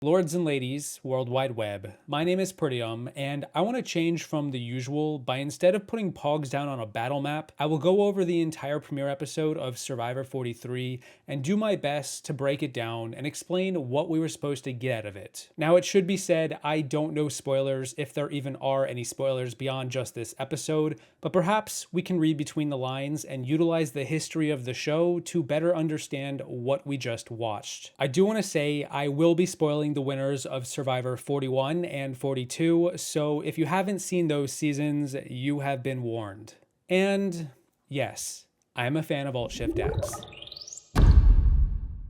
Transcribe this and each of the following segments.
Lords and ladies, World Wide Web, my name is Peridiam, and I want to change from the usual by instead of putting Pogs down on a battle map, I will go over the entire premiere episode of Survivor 43 and do my best to break it down and explain what we were supposed to get out of it. Now, it should be said, I don't know spoilers, if there even are any spoilers beyond just this episode, but perhaps we can read between the lines and utilize the history of the show to better understand what we just watched. I do want to say I will be spoiling the winners of Survivor 41 and 42, so if you haven't seen those seasons, you have been warned. And yes, I'm a fan of Alt-Shift-X.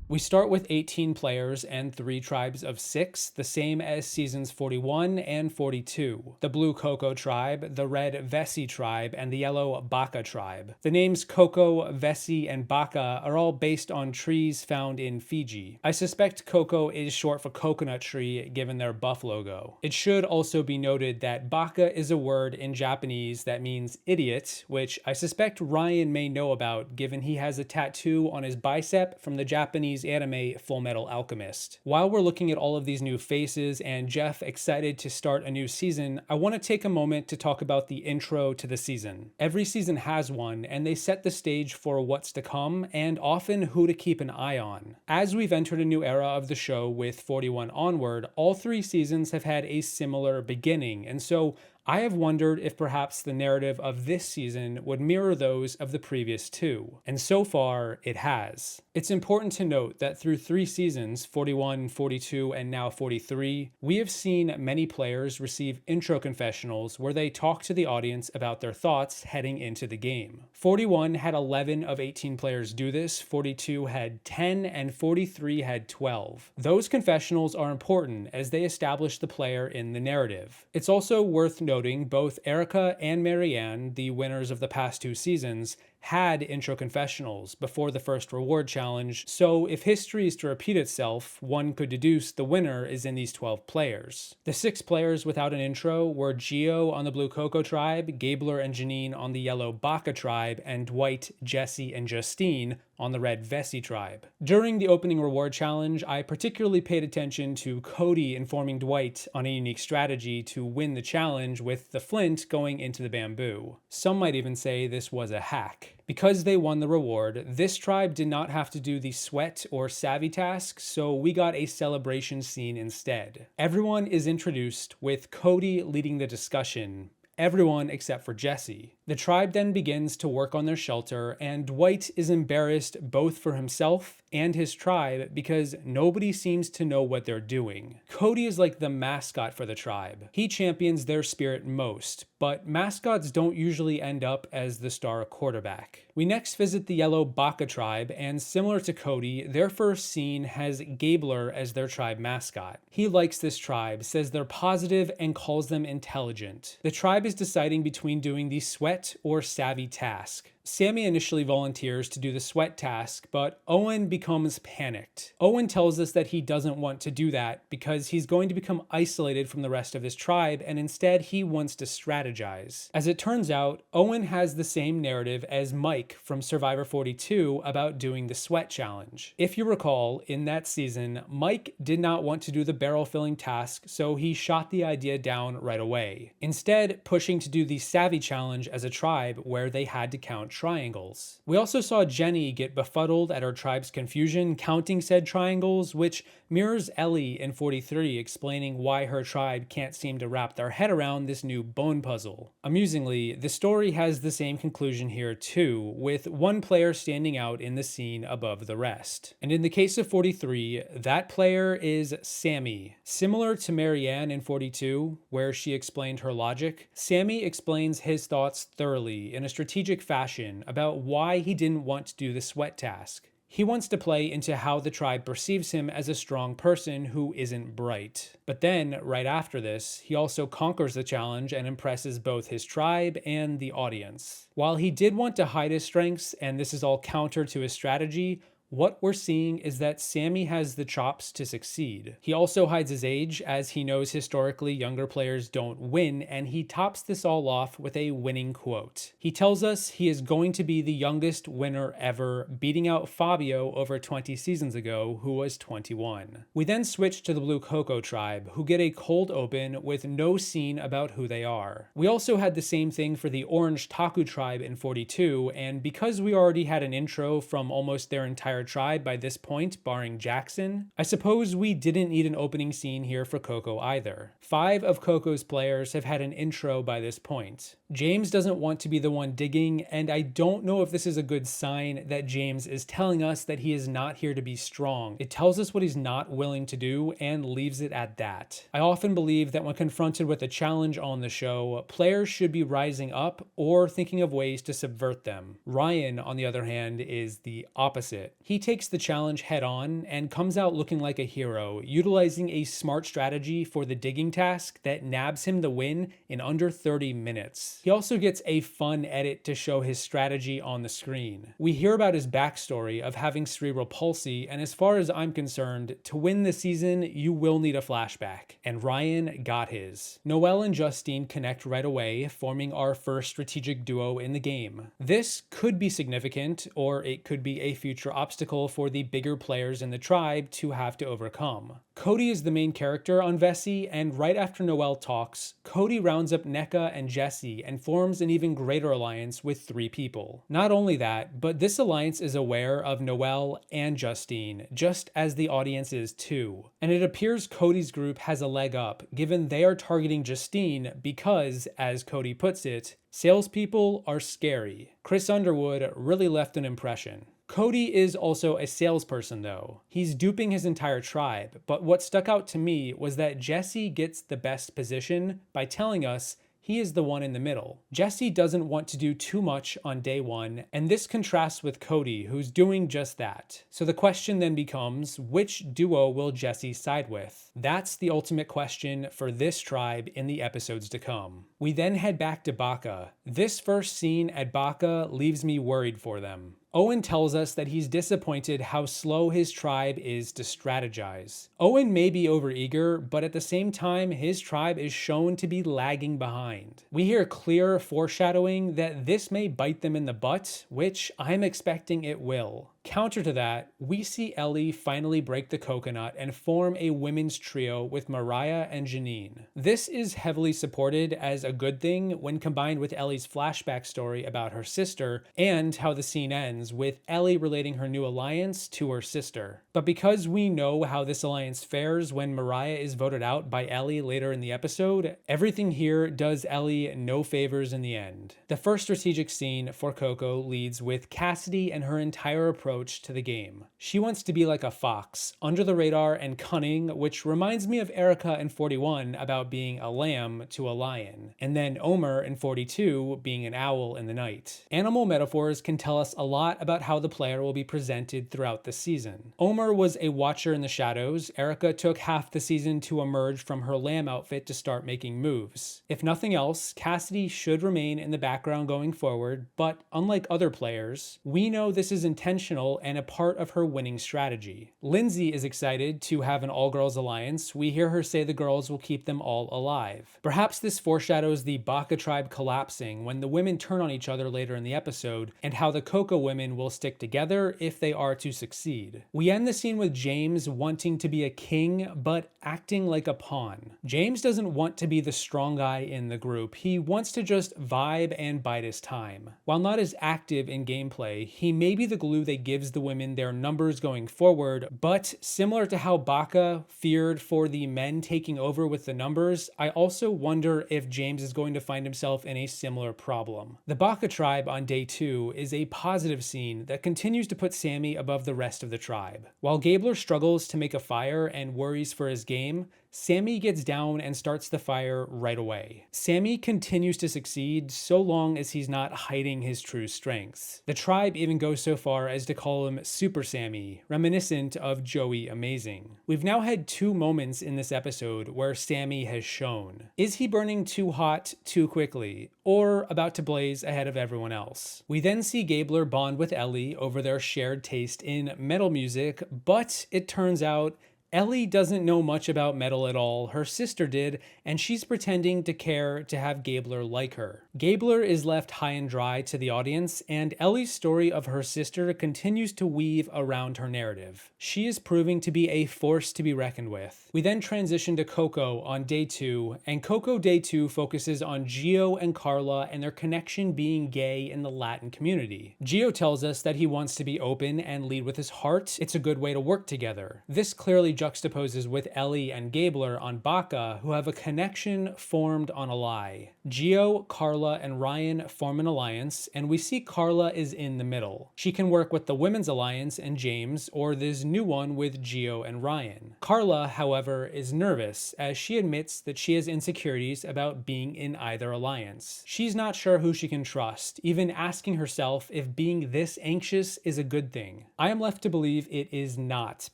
We start with 18 players and 3 tribes of 6, the same as seasons 41 and 42. The blue Coco tribe, the red Vesi tribe, and the yellow Baka tribe. The names Coco, Vesi, and Baka are all based on trees found in Fiji. I suspect Coco is short for coconut tree given their buff logo. It should also be noted that Baka is a word in Japanese that means idiot, which I suspect Ryan may know about given he has a tattoo on his bicep from the Japanese anime Full Metal Alchemist. While we're looking at all of these new faces and Jeff excited to start a new season, I want to take a moment to talk about the intro to the season. Every season has one, and they set the stage for what's to come and often who to keep an eye on. As we've entered a new era of the show with 41 onward, all 3 seasons have had a similar beginning, and so I have wondered if perhaps the narrative of this season would mirror those of the previous 2, and so far it has. It's important to note that through 3 seasons, 41, 42, and now 43, we have seen many players receive intro confessionals where they talk to the audience about their thoughts heading into the game. 41 had 11 of 18 players do this, 42 had 10, and 43 had 12. Those confessionals are important as they establish the player in the narrative. It's also worth noting both Erica and Marianne, the winners of the past 2 seasons, had intro confessionals before the first reward challenge, so if history is to repeat itself, one could deduce the winner is in these 12 players. The 6 players without an intro were Gio on the blue Coco tribe, Gabler and Janine on the yellow Baka tribe, and Dwight, Jesse, and Justine on the red Vesi tribe. During the opening reward challenge, I particularly paid attention to Cody informing Dwight on a unique strategy to win the challenge with the flint going into the bamboo. Some might even say this was a hack. Because they won the reward, this tribe did not have to do the sweat or savvy task, so we got a celebration scene instead. Everyone is introduced with Cody leading the discussion. Everyone except for Jesse. The tribe then begins to work on their shelter, and Dwight is embarrassed both for himself and his tribe because nobody seems to know what they're doing. Cody is like the mascot for the tribe. He champions their spirit most, but mascots don't usually end up as the star quarterback. We next visit the yellow Baka tribe, and similar to Cody, their first scene has Gabler as their tribe mascot. He likes this tribe, says they're positive, and calls them intelligent. The tribe is deciding between doing the sweat or savvy task. Sammy initially volunteers to do the sweat task, but Owen becomes panicked. Owen tells us that he doesn't want to do that because he's going to become isolated from the rest of his tribe, and instead he wants to strategize. As it turns out, Owen has the same narrative as Mike from Survivor 42 about doing the sweat challenge. If you recall, in that season, Mike did not want to do the barrel filling task, so he shot the idea down right away, instead pushing to do the savvy challenge as a tribe where they had to count triangles. We also saw Jenny get befuddled at her tribe's confusion counting said triangles, which mirrors Ellie in 43 explaining why her tribe can't seem to wrap their head around this new bone puzzle. Amusingly, the story has the same conclusion here too, with one player standing out in the scene above the rest. And in the case of 43, that player is Sammy. Similar to Marianne in 42, where she explained her logic, Sammy explains his thoughts thoroughly in a strategic fashion about why he didn't want to do the sweat task. He wants to play into how the tribe perceives him as a strong person who isn't bright. But then, right after this, he also conquers the challenge and impresses both his tribe and the audience. While he did want to hide his strengths, and this is all counter to his strategy, what we're seeing is that Sammy has the chops to succeed. He also hides his age, as he knows historically younger players don't win, and he tops this all off with a winning quote. He tells us he is going to be the youngest winner ever, beating out Fabio over 20 seasons ago, who was 21. We then switch to the Blue Coco tribe, who get a cold open with no scene about who they are. We also had the same thing for the Orange Taku tribe in 42, and because we already had an intro from almost their entire tribe by this point, barring Jackson, I suppose we didn't need an opening scene here for Coco either. 5 of Coco's players have had an intro by this point. James doesn't want to be the one digging, and I don't know if this is a good sign that James is telling us that he is not here to be strong. It tells us what he's not willing to do and leaves it at that. I often believe that when confronted with a challenge on the show, players should be rising up or thinking of ways to subvert them. Ryan, on the other hand, is the opposite. He takes the challenge head on and comes out looking like a hero, utilizing a smart strategy for the digging task that nabs him the win in under 30 minutes. He also gets a fun edit to show his strategy on the screen. We hear about his backstory of having cerebral palsy, and as far as I'm concerned, to win the season, you will need a flashback. And Ryan got his. Noelle and Justine connect right away, forming our first strategic duo in the game. This could be significant, or it could be a future obstacle for the bigger players in the tribe to have to overcome. Cody is the main character on Vesi, and right after Noelle talks, Cody rounds up NECA and Jesse and forms an even greater alliance with 3 people. Not only that, but this alliance is aware of Noelle and Justine, just as the audience is too. And it appears Cody's group has a leg up, given they are targeting Justine because, as Cody puts it, salespeople are scary. Chris Underwood really left an impression. Cody is also a salesperson though. He's duping his entire tribe, but what stuck out to me was that Jesse gets the best position by telling us he is the one in the middle. Jesse doesn't want to do too much on day 1, and this contrasts with Cody, who's doing just that. So the question then becomes, which duo will Jesse side with? That's the ultimate question for this tribe in the episodes to come. We then head back to Baka. This first scene at Baka leaves me worried for them. Owen tells us that he's disappointed how slow his tribe is to strategize. Owen may be overeager, but at the same time, his tribe is shown to be lagging behind. We hear clear foreshadowing that this may bite them in the butt, which I'm expecting it will. Counter to that, we see Ellie finally break the coconut and form a women's trio with Mariah and Janine. This is heavily supported as a good thing when combined with Ellie's flashback story about her sister and how the scene ends with Ellie relating her new alliance to her sister. But because we know how this alliance fares when Mariah is voted out by Ellie later in the episode, everything here does Ellie no favors in the end. The first strategic scene for Coco leads with Cassidy and her entire approach to the game. She wants to be like a fox, under the radar and cunning, which reminds me of Erica in 41 about being a lamb to a lion, and then Omer in 42 being an owl in the night. Animal metaphors can tell us a lot about how the player will be presented throughout the season. Omer was a watcher in the shadows. Erica took half the season to emerge from her lamb outfit to start making moves. If nothing else, Cassidy should remain in the background going forward, but unlike other players, we know this is intentional and a part of her winning strategy. Lindsay is excited to have an all-girls alliance. We hear her say the girls will keep them all alive. Perhaps this foreshadows the Baka tribe collapsing when the women turn on each other later in the episode, and how the Coco women will stick together if they are to succeed. We end the scene with James wanting to be a king, but acting like a pawn. James doesn't want to be the strong guy in the group. He wants to just vibe and bide his time. While not as active in gameplay, he may be the glue that gives the women their numbers going forward, but similar to how Baka feared for the men taking over with the numbers, I also wonder if James is going to find himself in a similar problem. The Baka tribe on day 2 is a positive scene that continues to put Sammy above the rest of the tribe. While Gabler struggles to make a fire and worries for his game, Sammy gets down and starts the fire right away. Sammy continues to succeed so long as he's not hiding his true strengths. The tribe even goes so far as to call him Super Sammy, reminiscent of Joey Amazing. We've now had 2 moments in this episode where Sammy has shone. Is he burning too hot too quickly, or about to blaze ahead of everyone else? We then see Gabler bond with Ellie over their shared taste in metal music, but it turns out Ellie doesn't know much about metal at all, her sister did, and she's pretending to care to have Gabler like her. Gabler is left high and dry to the audience, and Ellie's story of her sister continues to weave around her narrative. She is proving to be a force to be reckoned with. We then transition to Coco on day 2, and Coco day 2 focuses on Gio and Carla and their connection being gay in the Latin community. Gio tells us that he wants to be open and lead with his heart. It's a good way to work together. This clearly juxtaposes with Ellie and Gabler on Baka, who have a connection formed on a lie. Gio, Carla, and Ryan form an alliance, and we see Carla is in the middle. She can work with the Women's Alliance and James, or this new one with Gio and Ryan. Carla, however, is nervous, as she admits that she has insecurities about being in either alliance. She's not sure who she can trust, even asking herself if being this anxious is a good thing. I am left to believe it is not,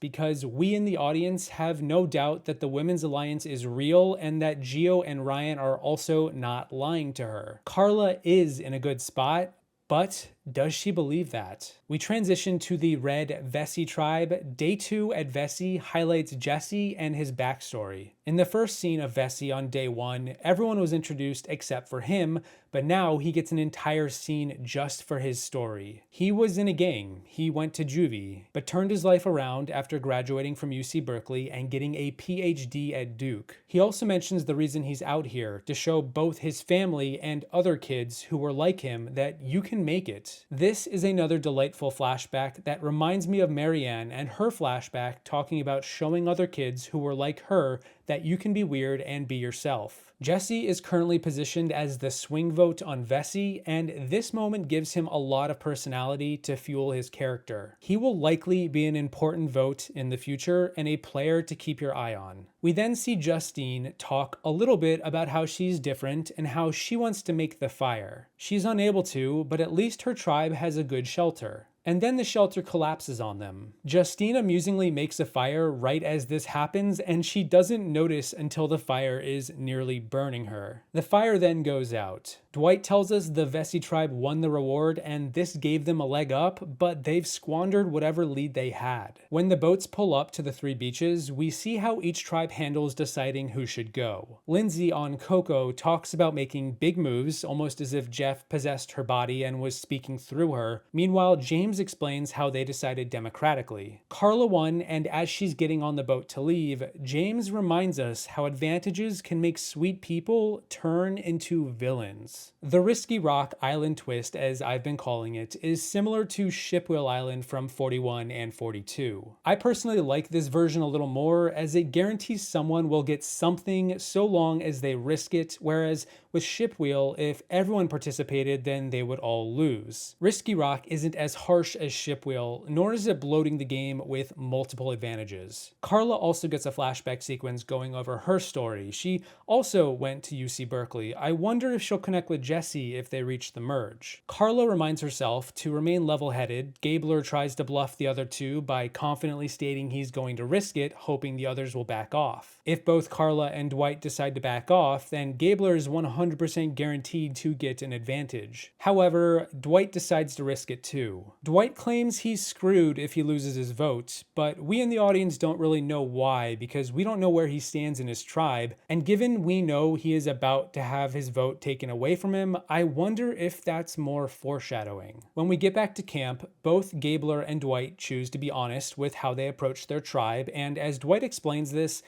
because we in the audience have no doubt that the Women's Alliance is real and that Gio and Ryan are also not lying to her. Carla is in a good spot, but does she believe that? We transition to the Red Vesi tribe. Day 2 at Vesi highlights Jesse and his backstory. In the first scene of Vesi on day 1, everyone was introduced except for him, but now he gets an entire scene just for his story. He was in a gang, he went to juvie, but turned his life around after graduating from UC Berkeley and getting a PhD at Duke. He also mentions the reason he's out here, to show both his family and other kids who were like him that you can make it. This is another delightful flashback that reminds me of Marianne and her flashback talking about showing other kids who were like her that you can be weird and be yourself. Jesse is currently positioned as the swing vote on Vesi, and this moment gives him a lot of personality to fuel his character. He will likely be an important vote in the future and a player to keep your eye on. We then see Justine talk a little bit about how she's different and how she wants to make the fire. She's unable to, but at least her tribe has a good shelter. And then the shelter collapses on them. Justine amusingly makes a fire right as this happens, and she doesn't notice until the fire is nearly burning her. The fire then goes out. Dwight tells us the Vesi tribe won the reward, and this gave them a leg up, but they've squandered whatever lead they had. When the boats pull up to the 3 beaches, we see how each tribe handles deciding who should go. Lindsay on Coco talks about making big moves, almost as if Jeff possessed her body and was speaking through her. Meanwhile, James explains how they decided democratically. Carla won, and as she's getting on the boat to leave, James reminds us how advantages can make sweet people turn into villains. The Risky Rock Island twist, as I've been calling it, is similar to Shipwheel Island from 41 and 42. I personally like this version a little more, as it guarantees someone will get something so long as they risk it, whereas with Shipwheel, if everyone participated, then they would all lose. Risky Rock isn't as harsh as Shipwheel, nor is it bloating the game with multiple advantages. Carla also gets a flashback sequence going over her story. She also went to UC Berkeley. I wonder if she'll connect with Jesse if they reach the merge. Carla reminds herself to remain level-headed. Gabler tries to bluff the other two by confidently stating he's going to risk it, hoping the others will back off. If both Carla and Dwight decide to back off, then Gabler is 100% guaranteed to get an advantage. However, Dwight decides to risk it too. Dwight claims he's screwed if he loses his vote, but we in the audience don't really know why, because we don't know where he stands in his tribe, and given we know he is about to have his vote taken away from him, I wonder if that's more foreshadowing. When we get back to camp, both Gabler and Dwight choose to be honest with how they approach their tribe, and as Dwight explains this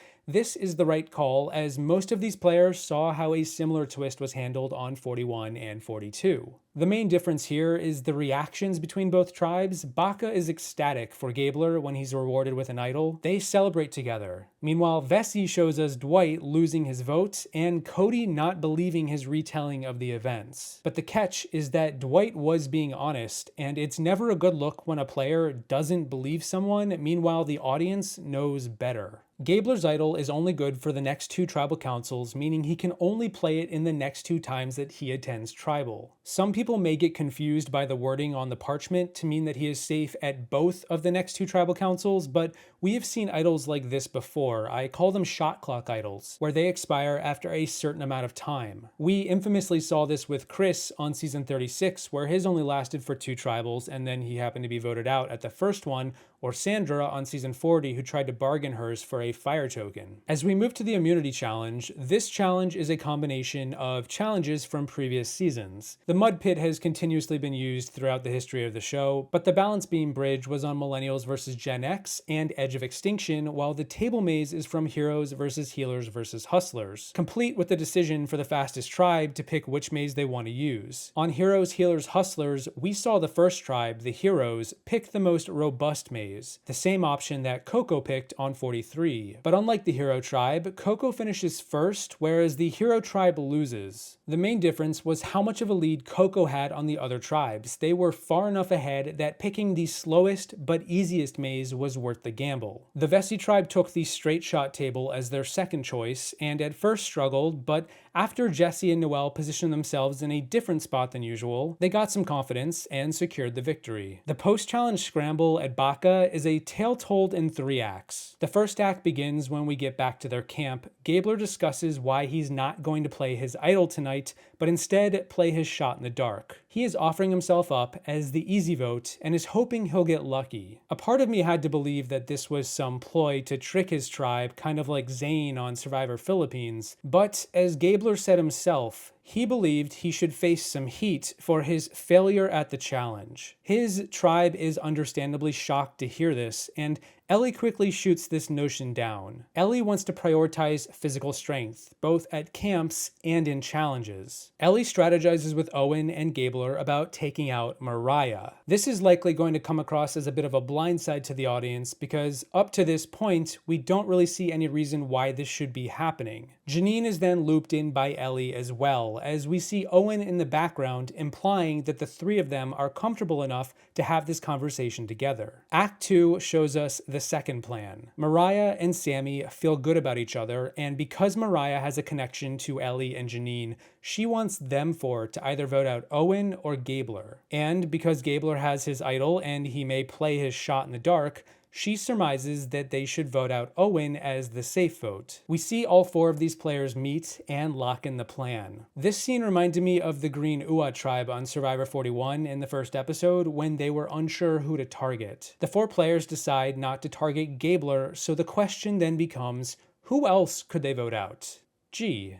is the right call, as most of these players saw how a similar twist was handled on 41 and 42. The main difference here is the reactions between both tribes. Baka is ecstatic for Gabler when he's rewarded with an idol. They celebrate together. Meanwhile, Vesi shows us Dwight losing his vote and Cody not believing his retelling of the events. But the catch is that Dwight was being honest, and it's never a good look when a player doesn't believe someone, meanwhile the audience knows better. Gabler's idol is only good for the next 2 tribal councils, meaning he can only play it in the next 2 times that he attends tribal. Some people may get confused by the wording on the parchment to mean that he is safe at both of the next 2 tribal councils, but we have seen idols like this before. I call them shot clock idols, where they expire after a certain amount of time. We infamously saw this with Chris on season 36, where his only lasted for 2 tribals and then he happened to be voted out at the first one, or Sandra on season 40, who tried to bargain hers for a fire token. As we move to the immunity challenge, this challenge is a combination of challenges from previous seasons. The mud pit has continuously been used throughout the history of the show, but the balance beam bridge was on Millennials versus Gen X and Edge of Extinction, while the table maze is from Heroes versus Healers versus Hustlers, complete with the decision for the fastest tribe to pick which maze they want to use. On Heroes, Healers, Hustlers, we saw the first tribe, the Heroes, pick the most robust maze, the same option that Coco picked on 43. But unlike the Hero tribe, Coco finishes first, whereas the Hero tribe loses. The main difference was how much of a lead Coco had on the other tribes. They were far enough ahead that picking the slowest but easiest maze was worth the gamble. The Vesi tribe took the straight shot table as their second choice, and at first struggled, but after Jesse and Noelle positioned themselves in a different spot than usual, they got some confidence and secured the victory. The post-challenge scramble at Baka is a tale told in 3 acts. The first act begins when we get back to their camp. Gabler discusses why he's not going to play his idol tonight, but instead play his shot in the dark. He is offering himself up as the easy vote and is hoping he'll get lucky. A part of me had to believe that this was some ploy to trick his tribe, kind of like Zane on Survivor Philippines, but as Gabler said himself, he believed he should face some heat for his failure at the challenge. His tribe is understandably shocked to hear this, and Ellie quickly shoots this notion down. Ellie wants to prioritize physical strength, both at camps and in challenges. Ellie strategizes with Owen and Gabler about taking out Mariah. This is likely going to come across as a bit of a blindside to the audience because up to this point, we don't really see any reason why this should be happening. Janine is then looped in by Ellie as well, as we see Owen in the background implying that the 3 of them are comfortable enough to have this conversation together. Act 2 shows us the second plan. Mariah and Sammy feel good about each other, and because Mariah has a connection to Ellie and Janine, she wants them 4 to either vote out Owen or Gabler. And because Gabler has his idol and he may play his shot in the dark, she surmises that they should vote out Owen as the safe vote. We see all 4 of these players meet and lock in the plan. This scene reminded me of the Green Ua tribe on Survivor 41 in the first episode when they were unsure who to target. The 4 players decide not to target Gabler, so the question then becomes, who else could they vote out? Gee,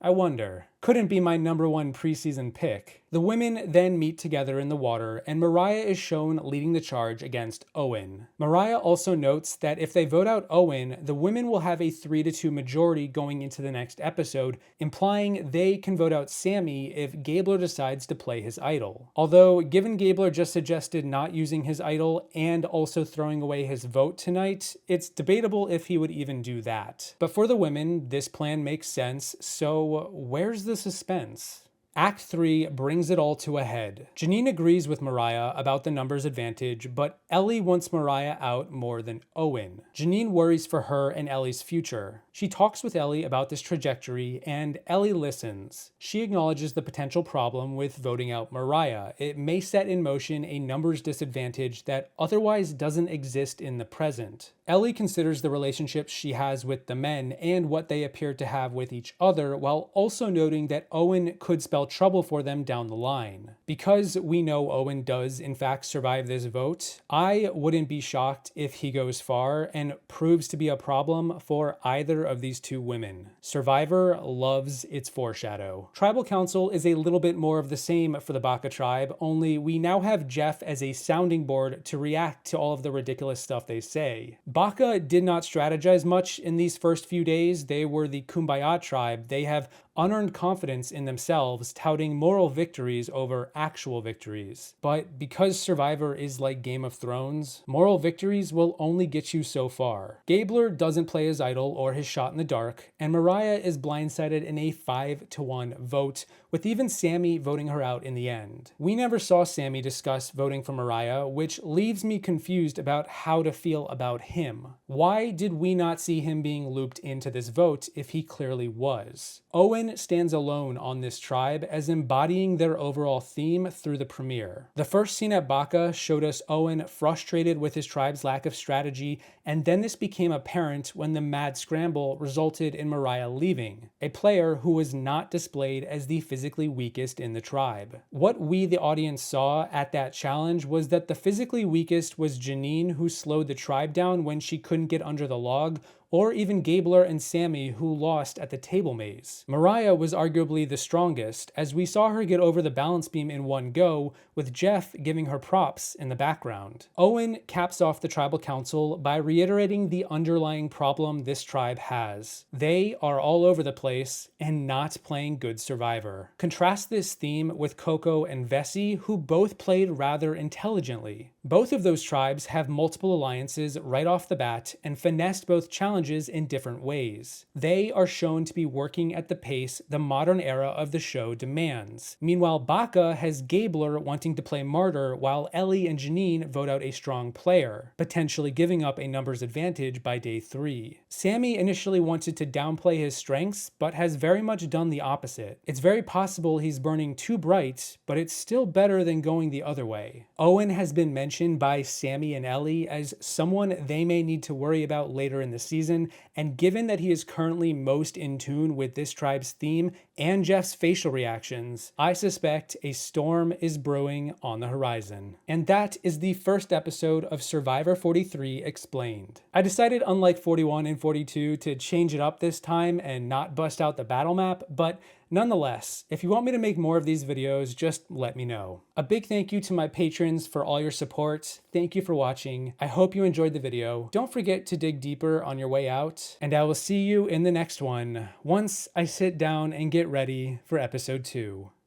I wonder. Couldn't be my #1 preseason pick. The women then meet together in the water, and Mariah is shown leading the charge against Owen. Mariah also notes that if they vote out Owen, the women will have a 3-2 majority going into the next episode, implying they can vote out Sammy if Gabler decides to play his idol. Although, given Gabler just suggested not using his idol and also throwing away his vote tonight, it's debatable if he would even do that. But for the women, this plan makes sense, so where's the suspense? Act 3 brings it all to a head. Janine agrees with Mariah about the numbers advantage, but Ellie wants Mariah out more than Owen. Janine worries for her and Ellie's future. She talks with Ellie about this trajectory, and Ellie listens. She acknowledges the potential problem with voting out Mariah. It may set in motion a numbers disadvantage that otherwise doesn't exist in the present. Ellie considers the relationships she has with the men and what they appear to have with each other, while also noting that Owen could spell trouble for them down the line. Because we know Owen does in fact survive this vote, I wouldn't be shocked if he goes far and proves to be a problem for either of these 2 women. Survivor loves its foreshadow. Tribal Council is a little bit more of the same for the Baka tribe, only we now have Jeff as a sounding board to react to all of the ridiculous stuff they say. Baka did not strategize much in these first few days. They were the Kumbaya tribe. They have unearned confidence in themselves, touting moral victories over actual victories. But because Survivor is like Game of Thrones, moral victories will only get you so far. Gabler doesn't play his idol or his shot in the dark, and Mariah is blindsided in a 5-1 vote, with even Sammy voting her out in the end. We never saw Sammy discuss voting for Mariah, which leaves me confused about how to feel about him. Why did we not see him being looped into this vote if he clearly was? Owen stands alone on this tribe as embodying their overall theme through the premiere. The first scene at Baka showed us Owen frustrated with his tribe's lack of strategy, and then this became apparent when the mad scramble resulted in Mariah leaving, a player who was not displayed as the physically weakest in the tribe. What we, the audience, saw at that challenge was that the physically weakest was Janine, who slowed the tribe down when she couldn't get under the log, or even Gabler and Sammy, who lost at the table maze. Mariah was arguably the strongest, as we saw her get over the balance beam in one go, with Jeff giving her props in the background. Owen caps off the tribal council by reiterating the underlying problem this tribe has. They are all over the place and not playing good Survivor. Contrast this theme with Coco and Vesi, who both played rather intelligently. Both of those tribes have multiple alliances right off the bat and finessed both challenges in different ways. They are shown to be working at the pace the modern era of the show demands. Meanwhile, Baka has Gabler wanting to play martyr while Ellie and Janine vote out a strong player, potentially giving up a numbers advantage by day 3. Sammy initially wanted to downplay his strengths, but has very much done the opposite. It's very possible he's burning too bright, but it's still better than going the other way. Owen has been mentioned by Sammy and Ellie as someone they may need to worry about later in the season, and given that he is currently most in tune with this tribe's theme and Jeff's facial reactions, I suspect a storm is brewing on the horizon. And that is the first episode of Survivor 43 Explained. I decided, unlike 41 and 42, to change it up this time and not bust out the battle map, but nonetheless, if you want me to make more of these videos, just let me know. A big thank you to my patrons for all your support. Thank you for watching. I hope you enjoyed the video. Don't forget to dig deeper on your way out, and I will see you in the next one once I sit down and get ready for episode 2.